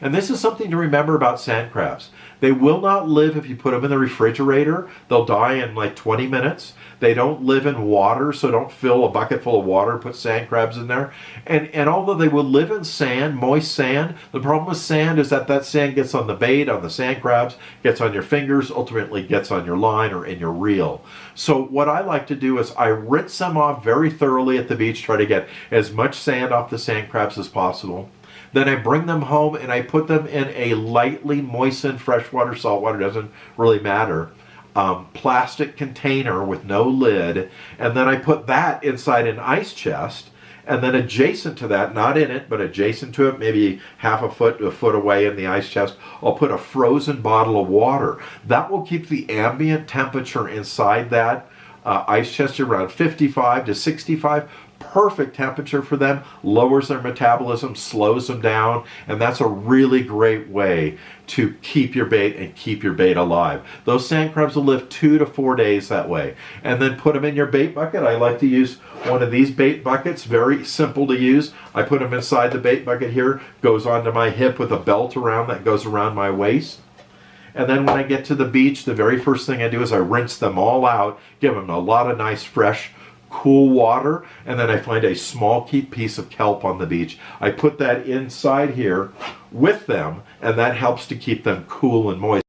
And this is something to remember about sand crabs. They will not live if you put them in the refrigerator. They'll die in like 20 minutes. They don't live in water, so don't fill a bucket full of water and put sand crabs in there. And although they will live in sand, moist sand, the problem with sand is that that sand gets on the bait, on the sand crabs, gets on your fingers, ultimately gets on your line or in your reel. So what I like to do is I rinse them off very thoroughly at the beach, try to get as much sand off the sand crabs as possible. Then I bring them home and I put them in a lightly moistened freshwater, saltwater, doesn't really matter, plastic container with no lid. And then I put that inside an ice chest. And then adjacent to that, not in it, but adjacent to it, maybe half a foot to a foot away in the ice chest, I'll put a frozen bottle of water. That will keep the ambient temperature inside that ice chest around 55 to 65. Perfect temperature for them, lowers their metabolism, slows them down, and that's a really great way to keep your bait and keep your bait alive. Those sand crabs will live 2 to 4 days that way. And then put them in your bait bucket. I like to use one of these bait buckets, very simple to use. I put them inside the bait bucket here, goes onto my hip with a belt around that goes around my waist. And then when I get to the beach, the very first thing I do is I rinse them all out, give them a lot of nice fresh cool water, and then I find a small piece of kelp on the beach. I put that inside here with them, and that helps to keep them cool and moist.